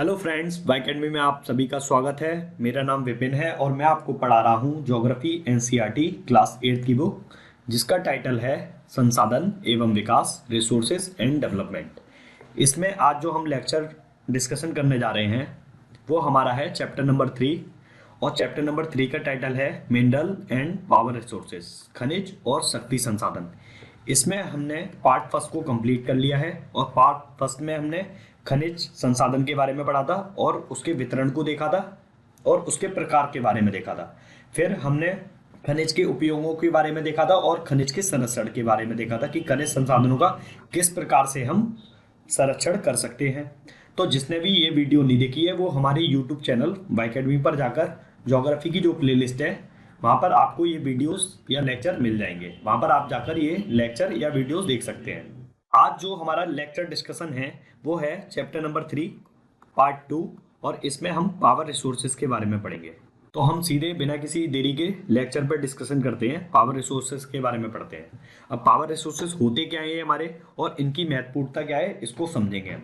Hello friends, Y academy में आप सभी का स्वागत है। मेरा नाम विपिन है और मैं आपको पढ़ा रहा हूँ ज्योग्राफी एनसीईआरटी क्लास 8 की बुक, जिसका टाइटल है संसाधन एवं विकास, रिसोर्सेज एंड डेवलपमेंट। इसमें आज जो हम लेक्चर डिस्कशन करने जा रहे हैं वो हमारा है चैप्टर नंबर 3। और चैप्टर नंबर 3 का टाइटल है मिनरल एंड पावर रिसोर्सेज, खनिज और शक्ति संसाधन। इसमें हमने पार्ट फर्स्ट को कंप्लीट कर लिया है और पार्ट फर्स्ट में हमने खनिज संसाधन के बारे में पढ़ा था और उसके वितरण को देखा था और उसके प्रकार के बारे में देखा था। फिर हमने खनिज के उपयोगों के बारे में देखा था और खनिज के संरक्षण के बारे में देखा था कि खनिज संसाधनों का किस प्रकार से हम संरक्षण कर सकते हैं। तो जिसने भी ये वीडियो नहीं देखी है वो हमारे यूट्यूब चैनल वाई अकेडमी पर जाकर ज्योग्राफी की जो प्लेलिस्ट है वहाँ पर आपको ये वीडियोस या लेक्चर मिल जाएंगे। वहाँ पर आप जाकर ये लेक्चर या वीडियोस देख सकते हैं। आज जो हमारा लेक्चर डिस्कशन है वो है चैप्टर नंबर 3 पार्ट 2 और इसमें हम पावर रिसोर्सेज के बारे में पढ़ेंगे। तो हम सीधे बिना किसी देरी के लेक्चर पर डिस्कशन करते हैं, पावर रिसोर्सेज के बारे में पढ़ते हैं। अब पावर रिसोर्सेज होते क्या है हमारे और इनकी महत्वपूर्णता क्या है इसको समझेंगे हम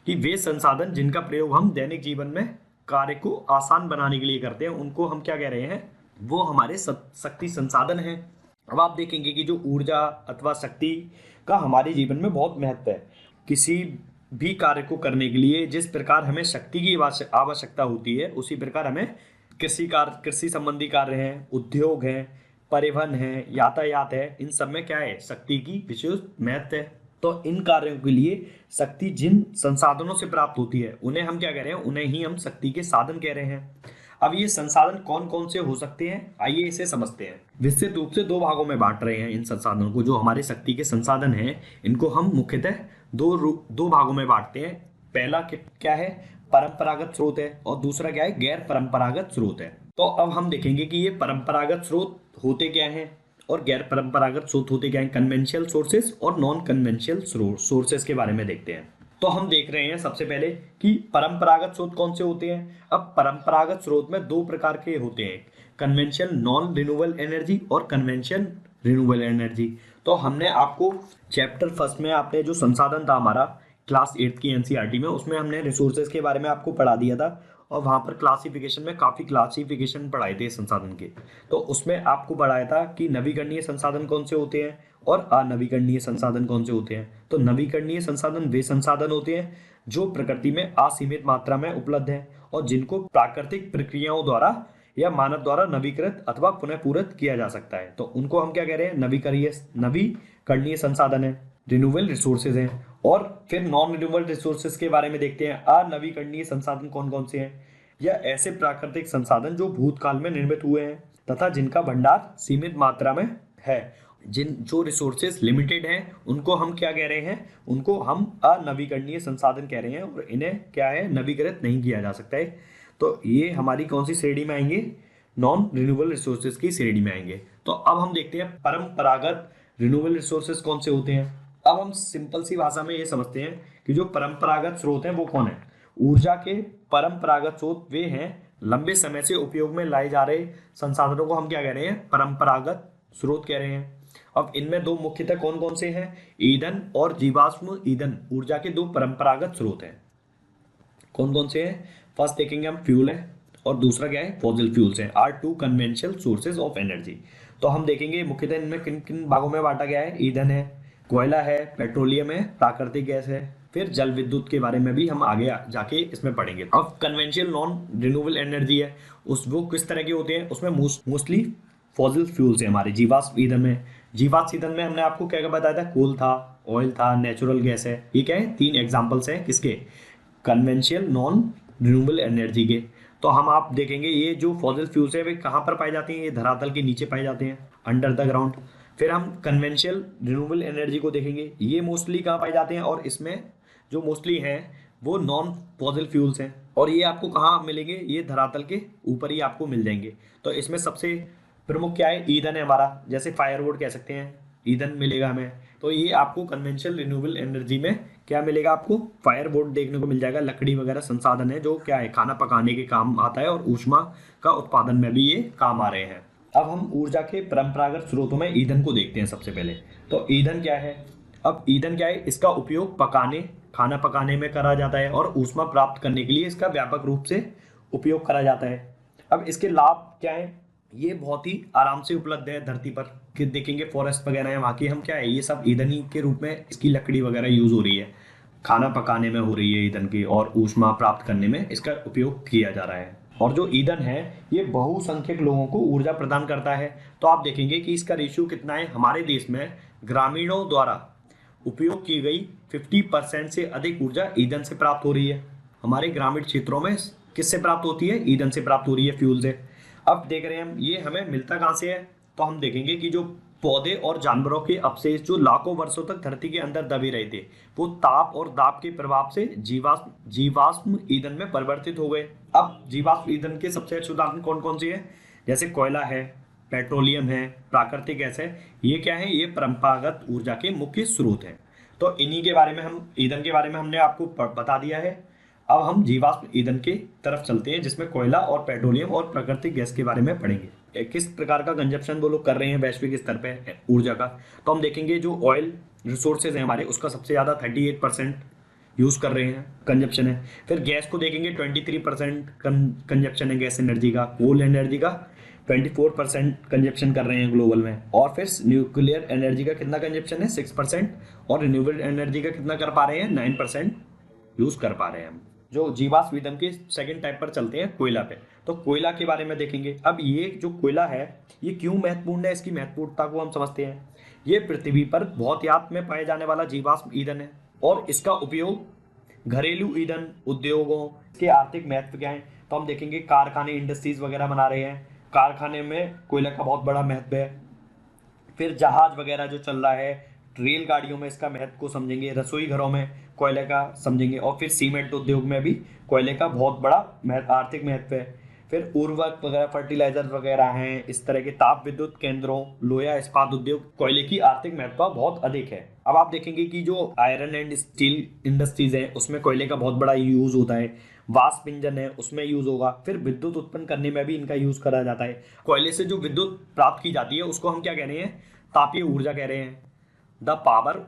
कि वे संसाधन जिनका प्रयोग हम दैनिक जीवन में कार्य को आसान बनाने के लिए करते हैं उनको हम क्या कह रहे हैं, वो हमारे शक्ति संसाधन हैं। अब आप देखेंगे कि जो ऊर्जा अथवा शक्ति का हमारे जीवन में बहुत महत्व है। किसी भी कार्य को करने के लिए जिस प्रकार हमें शक्ति की आवश्यकता होती है उसी प्रकार हमें कृषि संबंधी कार्य हैं, उद्योग हैं, परिवहन है, यातायात है, इन सब में क्या है, शक्ति की विशेष महत्व है। तो इन कार्यों के लिए शक्ति जिन संसाधनों से प्राप्त होती है उन्हें हम क्या कह रहे हैं, उन्हें ही हम शक्ति के साधन कह रहे हैं। अब ये संसाधन कौन कौन से हो सकते हैं, आइए इसे समझते हैं। विस्तृत रूप से दो भागों में बांट रहे हैं इन संसाधनों को। जो हमारे शक्ति के संसाधन हैं इनको हम मुख्यतः दो भागों में बांटते हैं। पहला क्या है, परंपरागत स्रोत है और दूसरा क्या है, गैर परंपरागत स्रोत है। तो अब हम देखेंगे कि ये परंपरागत स्रोत होते क्या हैं और गैर परंपरागत स्रोत होते क्या हैं। कन्वेंशनल सोर्सेज और नॉन कन्वेंशनल सोर्सेज के बारे में देखते हैं। तो हम देख रहे हैं सबसे पहले कि परंपरागत स्रोत कौन से होते हैं। अब परंपरागत स्रोत में दो प्रकार के होते हैं, कन्वेंशनल नॉन रिन्यूएबल एनर्जी और कन्वेंशन रिन्यूएबल एनर्जी। तो हमने आपको चैप्टर फर्स्ट में आपने जो संसाधन था हमारा क्लास 8 की एनसीईआरटी में, उसमें हमने रिसोर्सेज के बारे में आपको पढ़ा दिया था और वहाँ पर क्लासिफिकेशन में काफ़ी क्लासिफिकेशन पढ़ाए थे संसाधन के। तो उसमें आपको पढ़ाया था कि नवीकरणीय संसाधन कौन से होते हैं और अनवीकरणीय संसाधन कौन से होते हैं। तो नवीकरणीय संसाधन वे संसाधन होते हैं जो प्रकृति में असीमित मात्रा में उपलब्ध है और जिनको प्राकृतिक प्रक्रियाओं द्वारा या मानव द्वारा नवीकृत अथवा पुनः पूरित किया जा सकता है। तो उनको हम क्या कह रहे हैं, नवीकरणीय संसाधन है, रिन्यूएबल रिसोर्सेज हैं। और फिर नॉन रिन्यूएबल रिसोर्सेज के बारे में देखते हैं। अनवीकरणीय संसाधन कौन कौन से हैं, या ऐसे प्राकृतिक संसाधन जो भूतकाल में निर्मित हुए हैं तथा जिनका भंडार सीमित मात्रा में है। जो रिसोर्सेज लिमिटेड हैं उनको हम क्या कह रहे हैं, उनको हम अनवीकरणीय संसाधन कह रहे हैं और इन्हें क्या है, नवीकृत नहीं किया जा सकता है। तो ये हमारी कौन सी श्रेणी में आएंगे, नॉन रिन्यूएबल रिसोर्सेज की श्रेणी में आएंगे। तो अब हम देखते हैं परंपरागत रिन्यूएबल रिसोर्सेज कौन से होते हैं। अब हम सिंपल सी भाषा में ये समझते हैं कि जो परंपरागत स्रोत हैं वो कौन है। ऊर्जा के परंपरागत स्रोत वे हैं लंबे समय से उपयोग में लाए जा रहे संसाधनों को हम क्या कह रहे हैं, परंपरागत स्रोत कह रहे हैं। अब इनमें दो मुख्यतः कौन कौन से हैं, ईंधन और जीवाश्म ईंधन ऊर्जा के दो परंपरागत स्रोत हैं। कौन कौन से हैं, फर्स्ट देखेंगे हम फ्यूल है और दूसरा क्या है, फॉसिल फ्यूल्स हैं। Are two conventional sources of energy. तो हम देखेंगे मुख्यतः इनमें किन किन भागों में बांटा गया है। ईंधन है, कोयला है, पेट्रोलियम है, प्राकृतिक गैस है, फिर जल विद्युत के बारे में भी हम आगे जाके इसमें पढ़ेंगे। अब कन्वेंशनल नॉन रिन्यूएबल एनर्जी है, वो किस तरह के होते हैं, उसमें मोस्टली फॉसिल फ्यूल्स है हमारे, जीवाश्म ईंधन में। जीवाश्म ईंधन में हमने आपको क्या क्या बताया था, कोल था, ऑयल था, नेचुरल गैस है। ये क्या है, तीन एग्जाम्पल्स हैं किसके, कन्वेंशनल नॉन रिन्यूएबल एनर्जी के। तो हम आप देखेंगे ये जो फॉसिल फ्यूल्स है वे कहाँ पर पाए जाते हैं, ये धरातल के नीचे पाए जाते हैं, अंडर द ग्राउंड। फिर हम कन्वेंशनल रिन्यूएबल एनर्जी को देखेंगे, ये मोस्टली कहाँ पाए जाते हैं और इसमें जो मोस्टली हैं वो नॉन फॉसिल फ्यूल्स हैं और ये आपको कहाँ मिलेंगे, ये धरातल के ऊपर ही आपको मिल जाएंगे। तो इसमें सबसे प्रमुख क्या है, ईंधन है हमारा, जैसे फायरवुड कह सकते हैं, ईंधन मिलेगा हमें। तो ये आपको कन्वेंशनल रिन्यूएबल एनर्जी में क्या मिलेगा, आपको फायरवुड देखने को मिल जाएगा। लकड़ी वगैरह संसाधन है जो क्या है, खाना पकाने के काम आता है और ऊष्मा का उत्पादन में भी ये काम आ रहे हैं। अब हम ऊर्जा के परंपरागत स्रोतों में ईंधन को देखते हैं सबसे पहले। तो ईंधन क्या है, अब ईंधन क्या है, इसका उपयोग पकाने खाना पकाने में करा जाता है और ऊष्मा प्राप्त करने के लिए इसका व्यापक रूप से उपयोग करा जाता है। अब इसके लाभ क्या है? ये बहुत ही आराम से उपलब्ध है धरती पर, कि देखेंगे फॉरेस्ट वगैरह है वहाँ की, हम क्या है ये सब ईंधन ही के रूप में इसकी लकड़ी वगैरह यूज हो रही है, खाना पकाने में हो रही है ईंधन की, और ऊष्मा प्राप्त करने में इसका उपयोग किया जा रहा है। और जो ईंधन है ये बहुसंख्यक लोगों को ऊर्जा प्रदान करता है। तो आप देखेंगे कि इसका रेशियो कितना है। हमारे देश में ग्रामीणों द्वारा उपयोग की गई 50% से अधिक ऊर्जा ईंधन से प्राप्त हो रही है। हमारे ग्रामीण क्षेत्रों में किससे प्राप्त होती है? ईंधन से प्राप्त हो रही है, फ्यूल से। अब देख रहे हैं हम ये हमें मिलता कहाँ से है, तो हम देखेंगे कि जो पौधे और जानवरों के अवशेष जो लाखों वर्षों तक धरती के अंदर दबे रहे थे, वो ताप और दाब के प्रभाव से जीवाश्म ईंधन में परिवर्तित हो गए। अब जीवाश्म ईंधन के सबसे अच्छे उदाहरण कौन कौन से हैं? जैसे कोयला है, पेट्रोलियम है, प्राकृतिक गैस है। ये क्या है? ये परंपरागत ऊर्जा के मुख्य स्रोत हैं। तो इन्हीं के बारे में हम ईंधन के बारे में हमने आपको बता दिया है। अब हम जीवाश्म ईंधन की तरफ चलते हैं, जिसमें कोयला और पेट्रोलियम और प्राकृतिक गैस के बारे में पढ़ेंगे। किस प्रकार का कंजप्शन वो लोग कर रहे हैं वैश्विक स्तर पे ऊर्जा का। तो हम देखेंगे जो ऑयल रिसोर्सेज हैं हमारे, उसका सबसे ज़्यादा 38% यूज़ कर रहे हैं, कंजप्शन है। फिर गैस को देखेंगे 23% कंजप्शन है गैस एनर्जी का। कोल एनर्जी का 24% कंजप्शन कर रहे हैं ग्लोबल में। और फिर न्यूक्लियर एनर्जी का कितना कंजप्शन है? 6%। और रिन्यूएबल एनर्जी का कितना कर पा रहे हैं? 9% यूज़ कर पा रहे हैं हम। जो जीवाश्म ईंधन के सेकंड टाइप पर चलते हैं, कोयला पे। तो कोयला के बारे में देखेंगे। अब ये जो कोयला है ये क्यों महत्वपूर्ण है, इसकी महत्वपूर्णता को हम समझते हैं। ये पृथ्वी पर बहुत यात में पाए जाने वाला जीवाश्म ईंधन है और इसका उपयोग घरेलू ईंधन उद्योगों के आर्थिक महत्व क्या है। तो हम देखेंगे कारखाने, इंडस्ट्रीज वगैरह बना रहे हैं, कारखाने में कोयला का बहुत बड़ा महत्व है। फिर जहाज वगैरह जो चल रहा है, रेलगाड़ियों में इसका महत्व को समझेंगे, रसोई घरों में कोयले का समझेंगे, और फिर सीमेंट उद्योग में भी कोयले का बहुत बड़ा आर्थिक महत्व है। फिर उर्वरक वगैरह, फर्टिलाइजर वगैरह हैं, इस तरह के ताप विद्युत केंद्रों, लोहा इस्पात उद्योग, कोयले की आर्थिक महत्व बहुत अधिक है। अब आप देखेंगे कि जो आयरन एंड स्टील इंडस्ट्रीज है उसमें कोयले का बहुत बड़ा यूज होता है। वाष्प इंजन है उसमें यूज होगा। फिर विद्युत उत्पन्न करने में भी इनका यूज करा जाता है। कोयले से जो विद्युत प्राप्त की जाती है उसको हम क्या कह रहे हैं? तापीय ऊर्जा कह रहे हैं। The power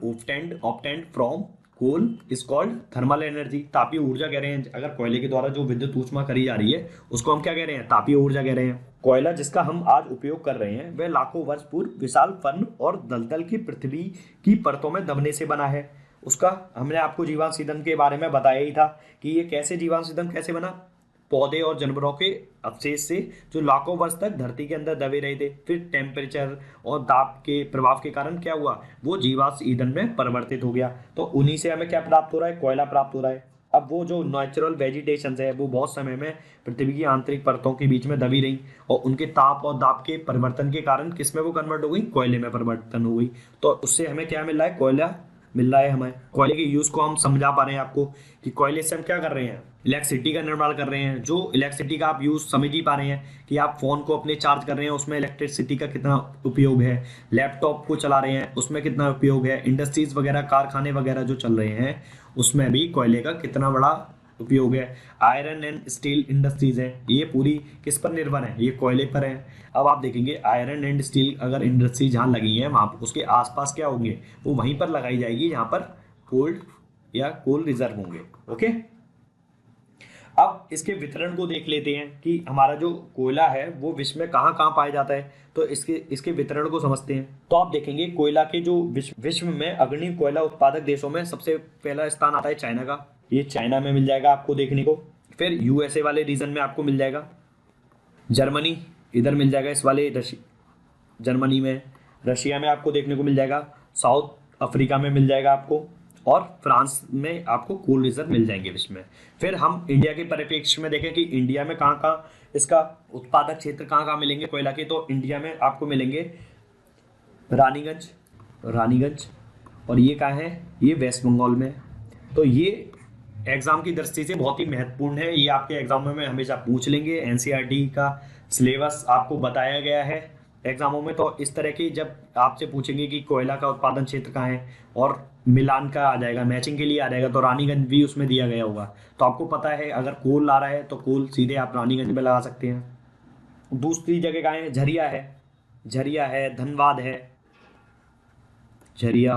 obtained from coal is called thermal energy. तापीय ऊर्जा कह रहे हैं। अगर कोयले के द्वारा जो विद्युत ऊष्मा करी जा रही है उसको हम क्या कह रहे हैं? तापीय ऊर्जा कह रहे हैं। कोयला जिसका हम आज उपयोग कर रहे हैं वह लाखों वर्ष पूर्व विशाल फर्न और दलदल की पृथ्वी की परतों में दबने से बना है। उसका हमने आपको जीवाश्म ईंधन के बारे में बताया ही था कि ये कैसे जीवाश्म ईंधन कैसे बना। पौधे और जानवरों के अवशेष से जो लाखों वर्ष तक धरती के अंदर दबे रहे थे, फिर टेम्परेचर और दाब के प्रभाव के कारण क्या हुआ? वो जीवाश्म ईंधन में परिवर्तित हो गया। तो उन्हीं से हमें क्या प्राप्त हो रहा है? कोयला प्राप्त हो रहा है। अब वो जो नेचुरल वेजिटेशन है वो बहुत समय में पृथ्वी की आंतरिक परतों के बीच में दबी रही और उनके ताप और दाब के परिवर्तन के कारण किस में वो कन्वर्ट हो गई? कोयले में परिवर्तन हो गई। तो उससे हमें क्या मिल रहा है? कोयला मिल रहा है हमें। कोयले के यूज को हम समझा पा रहे हैं आपको कि कोयले से हम क्या कर रहे हैं? इलेक्ट्रिसिटी का निर्माण कर रहे हैं। जो इलेक्ट्रिसिटी का आप यूज समझ ही पा रहे हैं कि आप फोन को अपने चार्ज कर रहे हैं उसमें इलेक्ट्रिसिटी का कितना उपयोग है, लैपटॉप को चला रहे हैं उसमें कितना उपयोग है, इंडस्ट्रीज वगैरह, कारखाने वगैरह जो चल रहे हैं उसमें भी कोयले का कितना बड़ा उपयोग है। आयरन एंड स्टील इंडस्ट्रीज है, ये पूरी किस पर निर्भर है? ये कोयले पर है। अब आप देखेंगे आयरन एंड स्टील अगर इंडस्ट्री जहाँ लगी है वहाँ उसके आसपास क्या होंगे? वो वहीं पर लगाई जाएगी जहाँ पर कोल्ड या कोल रिजर्व होंगे। ओके, अब इसके वितरण को देख लेते हैं कि हमारा जो कोयला है वो विश्व में कहाँ कहाँ पाया जाता है। तो इसके वितरण को समझते हैं। तो आप देखेंगे कोयला के जो विश्व में अग्रणी कोयला उत्पादक देशों में सबसे पहला स्थान आता है चाइना का। ये चाइना में मिल जाएगा आपको देखने को। फिर यूएसए वाले रीजन में आपको मिल जाएगा। जर्मनी इधर मिल जाएगा, इस वाले जर्मनी में। रशिया में आपको देखने को मिल जाएगा। साउथ अफ्रीका में मिल जाएगा आपको। और फ्रांस में आपको कोल रिजर्व मिल जाएंगे विश्व में। फिर हम इंडिया के परिप्रेक्ष्य में देखें कि इंडिया में कहाँ कहाँ इसका उत्पादक क्षेत्र कहाँ कहाँ मिलेंगे कोयला के। तो इंडिया में आपको मिलेंगे रानीगंज और ये कहाँ है? ये वेस्ट बंगाल में। तो ये एग्जाम की दृष्टि से बहुत ही महत्वपूर्ण है। ये आपके एग्जामों में हमेशा पूछ लेंगे। एनसीईआरटी का सिलेबस आपको बताया गया है एग्जामों में। तो इस तरह की जब आपसे पूछेंगे कि कोयला का उत्पादन क्षेत्र कहाँ है और मिलान का आ जाएगा, मैचिंग के लिए आ जाएगा, तो रानीगंज भी उसमें दिया गया होगा। तो आपको पता है अगर कोल आ रहा है तो कोल सीधे आप रानीगंज में लगा सकते हैं। दूसरी जगह कहाँ है? झरिया है, धनबाद है, झरिया,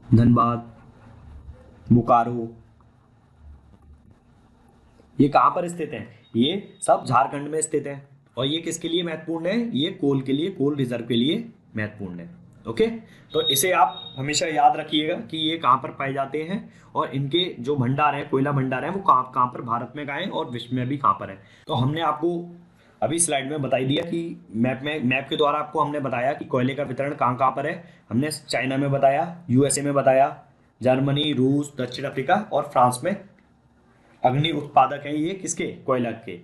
धनबाद, बोकारो, ये कहाँ पर स्थित है? ये सब झारखंड में स्थित है। और ये किसके लिए महत्वपूर्ण है? ये कोल के लिए, कोल रिजर्व के लिए महत्वपूर्ण है। ओके, तो इसे आप हमेशा याद रखिएगा कि ये कहाँ पर पाए जाते हैं और इनके जो भंडार हैं, कोयला भंडार हैं, वो कहाँ कहाँ पर भारत में कहाँ हैं और विश्व में भी कहाँ पर है। तो हमने आपको अभी स्लाइड में बताई दिया कि मैप के द्वारा आपको हमने बताया कि कोयले का वितरण कहाँ कहाँ पर है। हमने चाइना में बताया, यूएसए में बताया, जर्मनी, रूस, दक्षिण अफ्रीका और फ्रांस में अग्नि उत्पादक है ये किसके? कोयला के।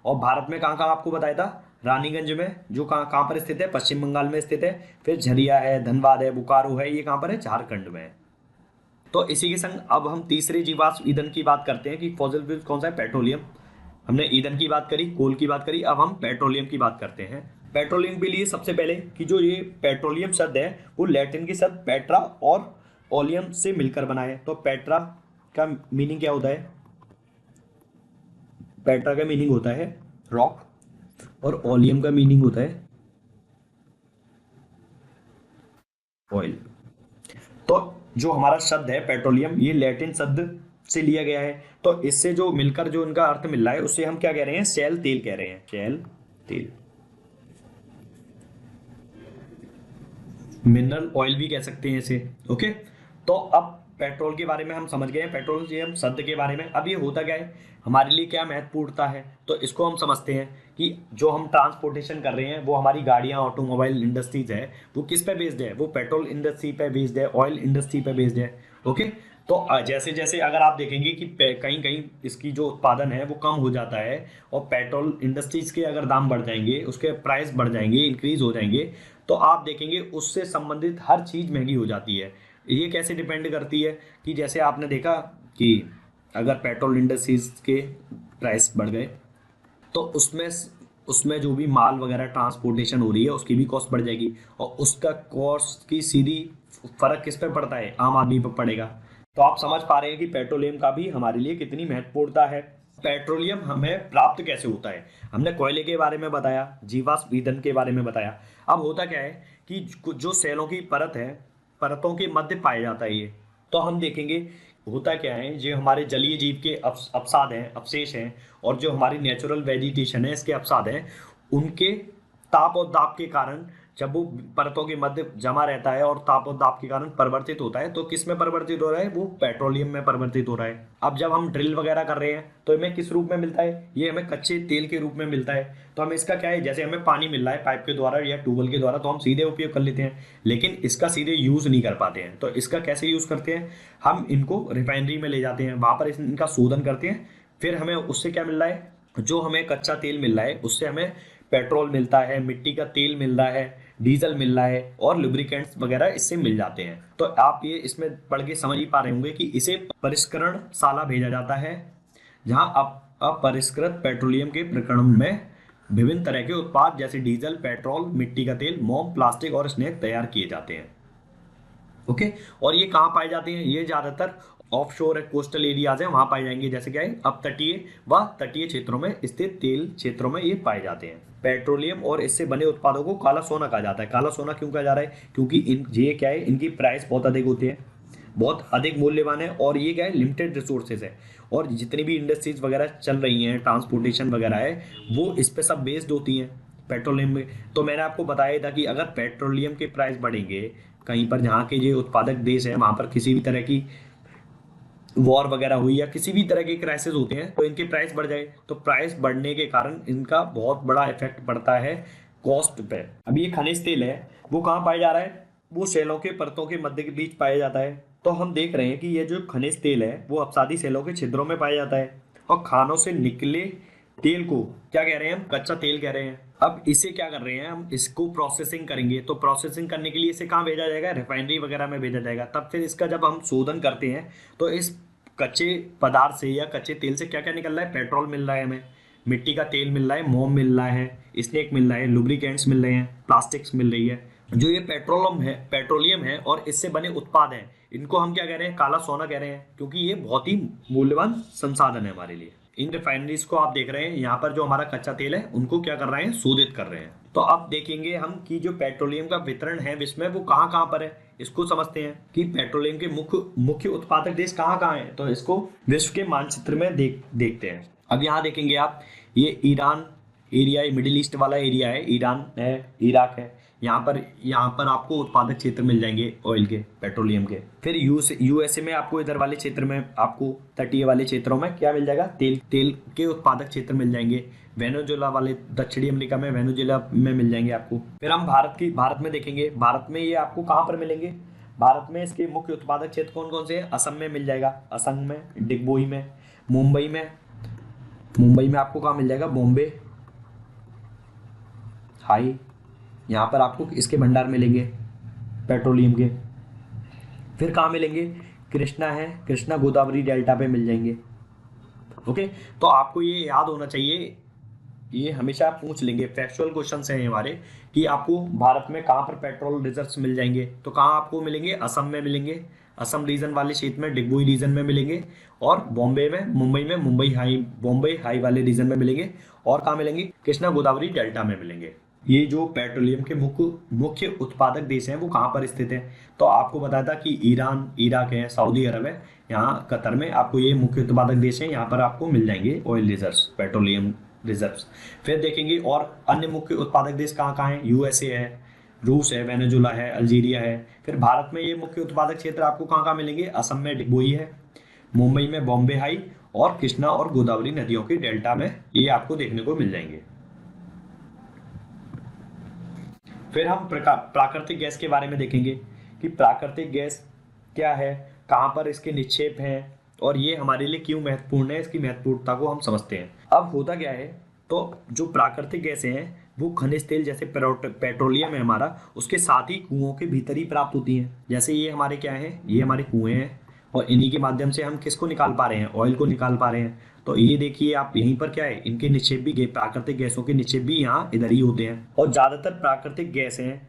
और भारत में कहाँ कहाँ आपको बताया था? रानीगंज में, जो कहाँ कहाँ पर स्थित है? पश्चिम बंगाल में स्थित है। फिर झरिया है, धनबाद है, बोकारो है, ये कहाँ पर है? झारखंड में है। तो इसी के संग अब हम तीसरे जीवाश्म ईंधन की बात करते हैं कि फॉसिल फ्यूल कौन सा है? पेट्रोलियम। हमने ईंधन की बात करी, कोल की बात करी, अब हम पेट्रोलियम की बात करते हैं। पेट्रोलियम के लिए सबसे पहले कि जो ये पेट्रोलियम शब्द है वो लैटिन के शब्द पेट्रा और ओलियम से मिलकर बना है। तो पेट्रा का मीनिंग क्या होता है? पेट्रा का मीनिंग होता है रॉक और ओलियम का मीनिंग होता है ऑयल। तो जो हमारा शब्द है पेट्रोलियम, ये लैटिन शब्द से लिया गया है। तो इससे जो मिलकर जो इनका अर्थ मिल रहा है उससे हम क्या कह रहे हैं? शैल तेल कह रहे हैं, शैल तेल। मिनरल ऑयल भी कह सकते हैं इसे। ओके, तो अब पेट्रोल के बारे में हम समझ गए हैं, पेट्रोलियम शब्द के बारे में। अब ये होता क्या है, हमारे लिए क्या महत्वपूर्णता है, तो इसको हम समझते हैं कि जो हम ट्रांसपोर्टेशन कर रहे हैं वो हमारी गाड़ियां, ऑटोमोबाइल इंडस्ट्रीज है, वो किस पे बेस्ड है? वो पेट्रोल इंडस्ट्री पे बेस्ड है, ऑयल इंडस्ट्री पे बेस्ड है। ओके, तो जैसे जैसे अगर आप देखेंगे कि कहीं कहीं इसकी जो उत्पादन है वो कम हो जाता है और पेट्रोल इंडस्ट्रीज के अगर दाम बढ़ जाएंगे, उसके प्राइस बढ़ जाएंगे, इंक्रीज हो जाएंगे, तो आप देखेंगे उससे संबंधित हर चीज़ महंगी हो जाती है। ये कैसे डिपेंड करती है कि जैसे आपने देखा कि अगर पेट्रोल इंडस्ट्रीज के प्राइस बढ़ गए तो उसमें उसमें जो भी माल वगैरह ट्रांसपोर्टेशन हो रही है उसकी भी कॉस्ट बढ़ जाएगी और उसका कॉस्ट की सीधी फर्क किस पे पड़ता है? आम आदमी पर पड़ेगा। तो आप समझ पा रहे हैं कि पेट्रोलियम का भी हमारे लिए कितनी महत्वपूर्णता है। पेट्रोलियम हमें प्राप्त कैसे होता है? हमने कोयले के बारे में बताया, जीवाश्म ईंधन के बारे में बताया। अब होता क्या है कि जो सेलों की परत है, परतों के मध्य पाया जाता है ये। तो हम देखेंगे होता क्या है, जो हमारे जलीय जीव के अवसाद हैं, अवशेष हैं, और जो हमारी नेचुरल वेजिटेशन है इसके अवसाद हैं, उनके ताप और दाब के कारण जब वो परतों के मध्य जमा रहता है और ताप और दाब के कारण परिवर्तित होता है, तो किस में परिवर्तित हो रहा है? वो पेट्रोलियम में परिवर्तित हो रहा है। अब जब हम ड्रिल वगैरह कर रहे हैं तो हमें किस रूप में मिलता है? ये हमें कच्चे तेल के रूप में मिलता है। तो हमें इसका क्या है, जैसे हमें पानी मिल रहा है पाइप के द्वारा या ट्यूबवेल के द्वारा, तो हम सीधे उपयोग कर लेते हैं, लेकिन इसका सीधे यूज नहीं कर पाते हैं। तो इसका कैसे यूज करते हैं? हम इनको रिफाइनरी में ले जाते हैं, वहां पर इनका शोधन करते हैं, फिर हमें उससे क्या मिल रहा है? जो हमें कच्चा तेल मिल रहा है उससे हमें पेट्रोल मिलता है, मिट्टी का तेल मिल रहा है, डीजल मिल रहा है और लुब्रिकेंट्स वगैरह इससे मिल जाते हैं। तो आप ये इसमें पढ़ के समझ ही पा रहे होंगे कि इसे परिष्करण शाला भेजा जाता है, जहां अपरिष्कृत पेट्रोलियम के प्रकरण में विभिन्न तरह के उत्पाद जैसे डीजल, पेट्रोल, मिट्टी का तेल, मोम, प्लास्टिक और स्नेक तैयार किए जाते हैं। ओके, और ये कहाँ पाए जाते हैं? ये ज्यादातर ऑफ शोर कोस्टल एरियाज है, वहां पाए जाएंगे। जैसे क्या है, अब तटीय व तटीय क्षेत्रों में स्थित तेल क्षेत्रों में ये पाए जाते हैं। पेट्रोलियम और इससे बने उत्पादों को काला सोना कहा जाता है। काला सोना क्यों कहा जा रहा है? क्योंकि ये क्या है, इनकी प्राइस बहुत अधिक होती है, बहुत अधिक मूल्यवान है, और ये क्या है, लिमिटेड रिसोर्सेज है। और जितनी भी इंडस्ट्रीज वगैरह चल रही हैं, ट्रांसपोर्टेशन वगैरह है, वो इस पे सब बेस्ड होती हैं पेट्रोलियम में। तो मैंने आपको बताया था कि अगर पेट्रोलियम के प्राइस बढ़ेंगे कहीं पर, जहाँ के जो उत्पादक देश है वहाँ पर किसी भी तरह की वॉर वगैरह हुई या किसी भी तरह के क्राइसिस होते हैं, तो इनके प्राइस बढ़ जाए, तो प्राइस बढ़ने के कारण इनका बहुत बड़ा इफेक्ट पड़ता है कॉस्ट पे। अब ये खनिज तेल है, वो कहाँ पाया जा रहा है? वो सेलों के परतों के मध्य के बीच पाया जाता है। तो हम देख रहे हैं कि ये जो खनिज तेल है वो अपसादी सेलों के छिद्रों में पाया जाता है, और खानों से निकले तेल को क्या कह रहे हैं हम? कच्चा तेल कह रहे हैं। अब इसे क्या कर रहे हैं हम? इसको प्रोसेसिंग करेंगे, तो प्रोसेसिंग करने के लिए इसे कहाँ भेजा जाएगा? रिफाइनरी वगैरह में भेजा जाएगा। तब फिर इसका जब हम शोधन करते हैं तो इस कच्चे पदार्थ से या कच्चे तेल से क्या क्या निकल रहा है? पेट्रोल मिल रहा है हमें, मिट्टी का तेल मिल रहा है, मोम मिल रहा है, स्नेक मिल रहा है, लुब्रिकेंट्स मिल रहे हैं, प्लास्टिक्स मिल रही है। जो ये पेट्रोलियम है और इससे बने उत्पाद हैं, इनको हम क्या कह रहे हैं? काला सोना कह रहे हैं, क्योंकि ये बहुत ही मूल्यवान संसाधन है हमारे लिए। इन रिफाइनरीज को आप देख रहे हैं, यहाँ पर जो हमारा कच्चा तेल है उनको क्या कर रहे हैं? शोधित कर रहे हैं। तो अब देखेंगे हम कि जो पेट्रोलियम का वितरण है विश्व में वो कहाँ कहाँ पर है। इसको समझते हैं कि पेट्रोलियम के मुख्य मुख्य उत्पादक देश कहाँ कहाँ हैं। तो इसको विश्व के मानचित्र में देखते हैं। अब यहाँ देखेंगे आप, ये ईरान एरिया, मिडिल ईस्ट वाला एरिया है, ईरान है, इराक है। यहाँ पर आपको उत्पादक क्षेत्र मिल जाएंगे ऑयल के, पेट्रोलियम के। फिर यूएसए में आपको इधर वाले क्षेत्र में, आपको तटीय वाले क्षेत्रों में क्या मिल जाएगा, तेल के उत्पादक क्षेत्र मिल जाएंगे। वेनेजुएला वाले दक्षिणी अमेरिका में, वेनेजुएला में मिल जाएंगे आपको। फिर हम भारत में देखेंगे, भारत में ये आपको कहाँ पर मिलेंगे। भारत में इसके मुख्य उत्पादक क्षेत्र कौन कौन से हैं। असम में मिल जाएगा, असम में, डिगबोई में, मुंबई में आपको कहाँ मिल जाएगा, बॉम्बे हाई, यहाँ पर आपको इसके भंडार मिलेंगे पेट्रोलियम के। फिर कहाँ मिलेंगे, कृष्णा गोदावरी डेल्टा पे मिल जाएंगे। ओके, तो आपको ये याद होना चाहिए, ये हमेशा पूछ लेंगे, फैक्चुअल क्वेश्चन हैं हमारे, कि आपको भारत में कहाँ पर पेट्रोल रिजर्व्स मिल जाएंगे। तो कहाँ आपको मिलेंगे, असम में मिलेंगे, असम रीजन वाले क्षेत्र में, डिगबोई रीजन में मिलेंगे, और मुंबई में बॉम्बे हाई वाले रीजन में मिलेंगे, और कहाँ मिलेंगे, कृष्णा गोदावरी डेल्टा में मिलेंगे। ये जो पेट्रोलियम के मुख्य उत्पादक देश हैं वो कहाँ पर स्थित हैं। तो आपको बताया था कि ईरान, इराक है, सऊदी अरब है, यहाँ कतर में आपको ये मुख्य उत्पादक देश हैं। यहाँ पर आपको मिल जाएंगे ऑयल रिजर्व्स, पेट्रोलियम रिजर्व्स। फिर देखेंगे और अन्य मुख्य उत्पादक देश कहाँ कहाँ हैं। यूएसए है, रूस है, वेनेजुएला है, अल्जीरिया है। फिर भारत में ये मुख्य उत्पादक क्षेत्र आपको कहाँ कहाँ मिलेंगे, असम में डिगबोई है, मुंबई में बॉम्बे हाई, और कृष्णा और गोदावरी नदियों के डेल्टा में ये आपको देखने को मिल जाएंगे। फिर हम प्राकृतिक गैस के बारे में देखेंगे कि प्राकृतिक गैस क्या है, कहाँ पर इसके निक्षेप हैं, और ये हमारे लिए क्यों महत्वपूर्ण है, इसकी महत्वपूर्णता को हम समझते हैं। अब होता क्या है, तो जो प्राकृतिक गैसें हैं वो खनिज तेल जैसे पेट्रोलियम है हमारा, उसके साथ ही कुओं के भीतर ही प्राप्त होती हैं। जैसे ये हमारे क्या है, ये हमारे कुएं हैं, और इन्हीं के माध्यम से हम किसको निकाल पा रहे हैं, ऑयल को निकाल पा रहे हैं। तो ये देखिए आप, यहीं पर क्या है, इनके निक्षेप भी, प्राकृतिक गैसों के निक्षेप भी यहाँ इधर ही होते हैं। और ज्यादातर प्राकृतिक गैसें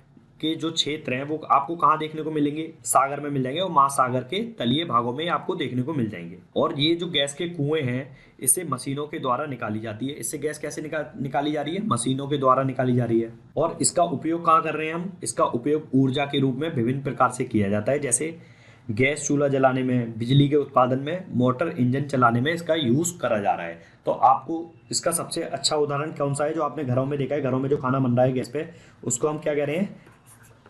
के जो क्षेत्र हैं वो आपको कहाँ देखने को मिलेंगे, सागर में मिल जाएंगे, और महासागर के तलीय भागों में आपको देखने को मिल जाएंगे। और ये जो गैस के कुएं हैं, इससे मशीनों के द्वारा निकाली जाती है। इससे गैस कैसे निकाली जा रही है, मशीनों के द्वारा निकाली जा रही है। और इसका उपयोग कहाँ कर रहे हैं हम, इसका उपयोग ऊर्जा के रूप में विभिन्न प्रकार से किया जाता है, जैसे गैस चूल्हा जलाने में, बिजली के उत्पादन में, मोटर इंजन चलाने में इसका यूज करा जा रहा है। तो आपको इसका सबसे अच्छा उदाहरण कौन सा है, जो आपने घरों में देखा है, घरों में जो खाना बन रहा है गैस पे, उसको हम क्या कह रहे हैं,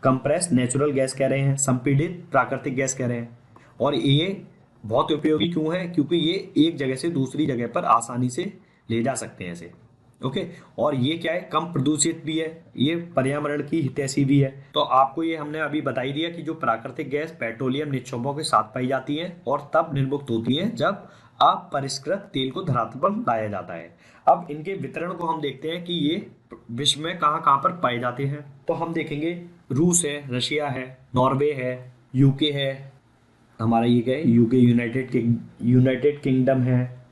कंप्रेस नेचुरल गैस कह रहे हैं, संपीड़ित प्राकृतिक गैस कह रहे हैं। और ये बहुत उपयोगी क्यों है, क्योंकि ये एक जगह से दूसरी जगह पर आसानी से ले जा सकते हैं इसे। ओके, और ये क्या है, कम प्रदूषित भी है, ये पर्यावरण की हितैषी भी है। तो आपको ये हमने अभी बता ही दिया कि जो प्राकृतिक गैस पेट्रोलियम निक्षेपों के साथ पाई जाती है और तब निर्मुक्त होती है जब अपरिष्कृत तेल को धरातल पर लाया जाता है। अब इनके वितरण को हम देखते हैं कि ये विश्व में कहाँ कहाँ पर पाए जाते हैं। तो हम देखेंगे, रूस है, रशिया है, नॉर्वे है, यूके है, हमारा ये क्या है, यूके यूनाइटेड किंगडम है,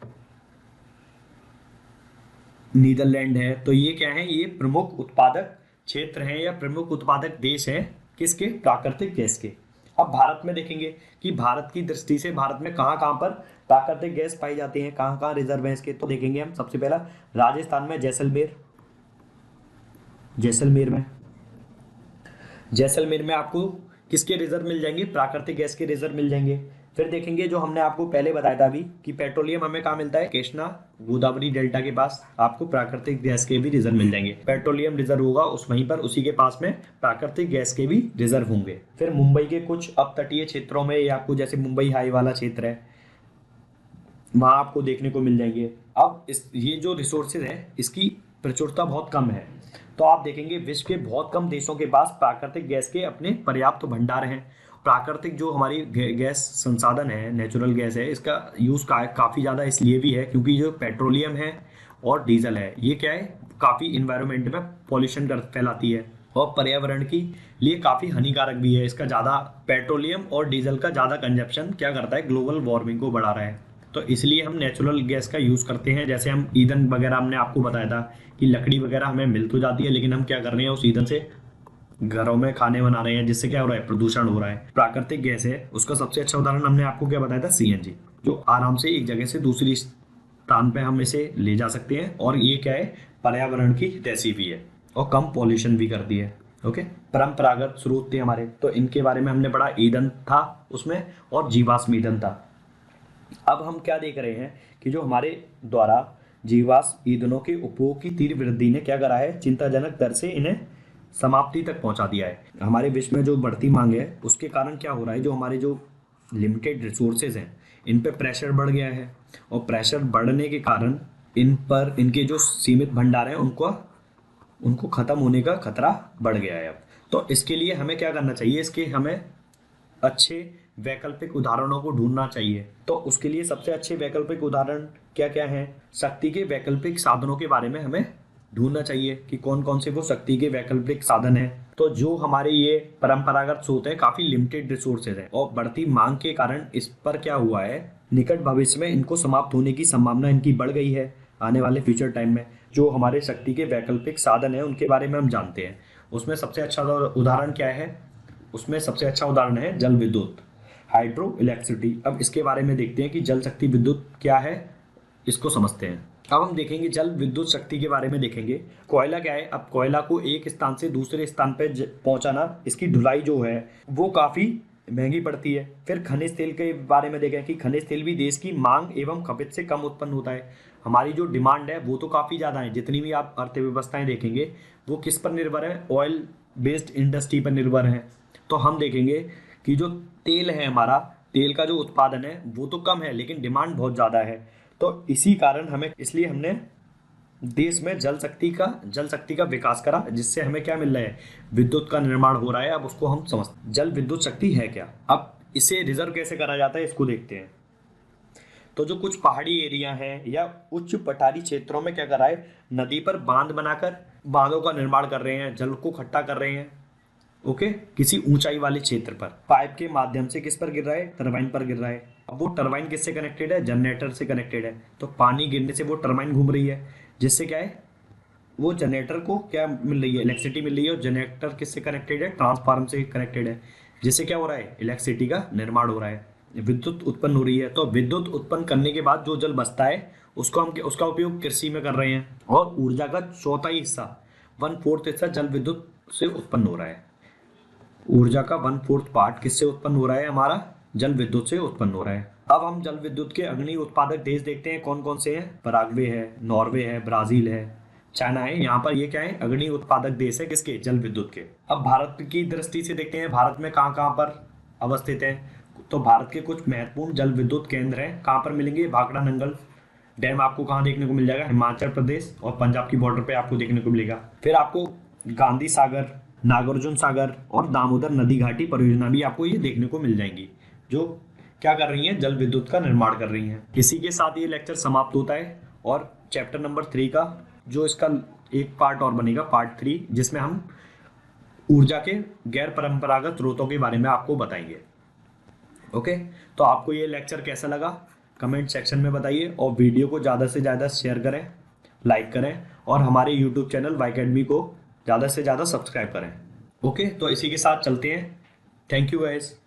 नीदरलैंड है। तो ये क्या है, ये प्रमुख उत्पादक क्षेत्र हैं या प्रमुख उत्पादक देश हैं किसके, प्राकृतिक गैस के। अब भारत में देखेंगे कि भारत की दृष्टि से भारत में कहाँ कहाँ पर प्राकृतिक गैस पाई जाती है, कहाँ कहाँ रिजर्व है इसके। तो देखेंगे हम, सबसे पहला राजस्थान में जैसलमेर में आपको किसके रिजर्व मिल जाएंगे, प्राकृतिक गैस के रिजर्व मिल जाएंगे। फिर देखेंगे, जो हमने आपको पहले बताया था अभी कि पेट्रोलियम हमें कहाँ मिलता है, कृष्णा गोदावरी डेल्टा के पास आपको प्राकृतिक गैस के भी रिजर्व मिल जाएंगे। पेट्रोलियम रिजर्व होगा वहीं पर, उसी के पास में प्राकृतिक गैस के भी रिजर्व होंगे। फिर मुंबई के कुछ अपतटीय क्षेत्रों में, या आपको जैसे मुंबई हाई वाला क्षेत्र है, वहां आपको देखने को मिल जाएंगे। अब ये जो रिसोर्सेज है इसकी प्रचुरता बहुत कम है। तो आप देखेंगे विश्व के बहुत कम देशों के पास प्राकृतिक गैस के अपने पर्याप्त भंडार हैं। प्राकृतिक जो हमारी गैस संसाधन है, नेचुरल गैस है, इसका यूज़ काफ़ी ज़्यादा इसलिए भी है क्योंकि जो पेट्रोलियम है और डीजल है, ये क्या है, काफ़ी इन्वायरमेंट में पॉल्यूशन फैलाती है और पर्यावरण की लिए काफ़ी हानिकारक भी है। इसका ज़्यादा, पेट्रोलियम और डीजल का ज़्यादा कंजप्शन क्या करता है, ग्लोबल वार्मिंग को बढ़ा रहा है। तो इसलिए हम नेचुरल गैस का यूज़ करते हैं। जैसे हम ईंधन वगैरह, हमने आपको बताया था कि लकड़ी वगैरह हमें मिल तो जाती है, लेकिन हम क्या कर रहे हैं, उस ईंधन से घरों में खाने बना रहे हैं, जिससे क्या हो रहा है, प्रदूषण हो रहा है। प्राकृतिक गैस है, उसका सबसे अच्छा उदाहरण हमने आपको क्या बताया था, सीएनजी, जो आराम से एक जगह से दूसरी स्थान पे हम इसे ले जा सकते हैं, और ये क्या है, पर्यावरण की हितैषी भी है। और कम पॉल्यूशन भी करती है। ओके, परंपरागत स्रोत थे हमारे, तो इनके बारे में हमने पढ़ा, ईंधन था उसमें और जीवाश्म ईंधन था। अब हम क्या देख रहे हैं कि जो हमारे द्वारा जीवाश्म ईंधनों के उपयोग की तीव्र वृद्धि ने क्या करा है, चिंताजनक दर से इन्हें समाप्ति तक पहुंचा दिया है। हमारे विश्व में जो बढ़ती मांग है उसके कारण क्या हो रहा है, जो हमारे जो लिमिटेड रिसोर्सेज हैं इन पे प्रेशर बढ़ गया है, और प्रेशर बढ़ने के कारण इन पर इनके जो सीमित भंडार हैं उनको खत्म होने का खतरा बढ़ गया है। अब तो इसके लिए हमें क्या करना चाहिए, इसके हमें अच्छे वैकल्पिक उदाहरणों को ढूंढना चाहिए। तो उसके लिए सबसे अच्छे वैकल्पिक उदाहरण क्या क्या हैं, शक्ति के वैकल्पिक साधनों के बारे में हमें ढूंढना चाहिए कि कौन कौन से वो शक्ति के वैकल्पिक साधन हैं। तो जो हमारे ये परंपरागत स्रोत है काफी लिमिटेड रिसोर्सेज है, और बढ़ती मांग के कारण इस पर क्या हुआ है, निकट भविष्य में इनको समाप्त होने की संभावना इनकी बढ़ गई है। आने वाले फ्यूचर टाइम में जो हमारे शक्ति के वैकल्पिक साधन है उनके बारे में हम जानते हैं। उसमें सबसे अच्छा उदाहरण क्या है, उसमें सबसे अच्छा उदाहरण है जल विद्युत, हाइड्रो इलेक्ट्रिसिटी। अब इसके बारे में देखते हैं कि जल शक्ति विद्युत क्या है, इसको समझते हैं। अब हम देखेंगे जल विद्युत शक्ति के बारे में देखेंगे। कोयला क्या है, अब कोयला को एक स्थान से दूसरे स्थान पे पहुंचाना, इसकी ढुलाई जो है वो काफ़ी महंगी पड़ती है। फिर खनिज तेल के बारे में देखें कि खनिज तेल भी देश की मांग एवं खपत से कम उत्पन्न होता है। हमारी जो डिमांड है वो तो काफ़ी ज़्यादा है, जितनी भी आप अर्थव्यवस्थाएं देखेंगे वो किस पर निर्भर है, ऑयल बेस्ड इंडस्ट्री पर निर्भर है। तो हम देखेंगे कि जो तेल है हमारा, तेल का जो उत्पादन है वो तो कम है लेकिन डिमांड बहुत ज़्यादा है। तो इसी कारण इसलिए हमने देश में जल शक्ति का विकास करा, जिससे हमें क्या मिल रहा है, विद्युत का निर्माण हो रहा है। अब उसको हम समझते, जल विद्युत शक्ति है क्या। अब इसे रिजर्व कैसे करा जाता है इसको देखते हैं। तो जो कुछ पहाड़ी एरिया हैं या उच्च पठारी क्षेत्रों में क्या करा है, नदी पर बांध बनाकर बांधों का निर्माण कर रहे हैं, जल को इकट्ठा कर रहे हैं। ओके, किसी ऊंचाई वाले क्षेत्र पर पाइप के माध्यम से किस पर गिर रहा है, टरबाइन पर गिर रहा है। अब वो टरबाइन किससे कनेक्टेड है, जनरेटर से कनेक्टेड है। तो पानी गिरने से वो टरबाइन घूम रही है, जिससे क्या है, वो जनरेटर को क्या मिल रही है, इलेक्ट्रिसिटी मिल रही है। और जनरेटर किससे कनेक्टेड है, ट्रांसफार्मर से कनेक्टेड है, जिससे क्या हो रहा है, इलेक्ट्रिसिटी का निर्माण हो रहा है, विद्युत उत्पन्न हो रही है। तो विद्युत उत्पन्न करने के बाद जो जल बचता है उसका उपयोग कृषि में कर रहे हैं। और ऊर्जा का चौथाई हिस्सा, 1/4 हिस्सा जल विद्युत से उत्पन्न हो रहा है। ऊर्जा का 1/4 पार्ट किससे उत्पन्न हो रहा है, हमारा जल विद्युत से उत्पन्न हो रहा है। अब हम जल विद्युत के अग्रणी उत्पादक देश देखते हैं कौन कौन से हैं। पराग्वे है, नॉर्वे है, ब्राजील है, चाइना है। यहाँ पर ये क्या है, अग्रणी उत्पादक देश है किसके, जल विद्युत के। अब भारत की दृष्टि से देखते हैं भारत में कहाँ कहाँ पर अवस्थित है। तो भारत के कुछ महत्वपूर्ण जल विद्युत केंद्र हैं, कहाँ पर मिलेंगे, भाखड़ा नंगल डैम आपको कहाँ देखने को मिल जाएगा, हिमाचल प्रदेश और पंजाब की बॉर्डर पे आपको देखने को मिलेगा। फिर आपको गांधी सागर, नागार्जुन सागर और दामोदर नदी घाटी परियोजना भी आपको ये देखने को मिल जाएंगी, जो क्या कर रही हैं, जल विद्युत का निर्माण कर रही हैं। इसी के साथ ये लेक्चर समाप्त होता है, और चैप्टर नंबर 3 का जो इसका एक पार्ट और बनेगा, पार्ट 3, जिसमें हम ऊर्जा के गैर परंपरागत स्रोतों के बारे में आपको बताएंगे। ओके, तो आपको ये लेक्चर कैसा लगा कमेंट सेक्शन में बताइए, और वीडियो को ज़्यादा से ज़्यादा शेयर करें, लाइक करें, और हमारे यूट्यूब चैनल वाई अकेडमी को ज़्यादा से ज़्यादा सब्सक्राइब करें। ओके, तो इसी के साथ चलते हैं। Thank you guys.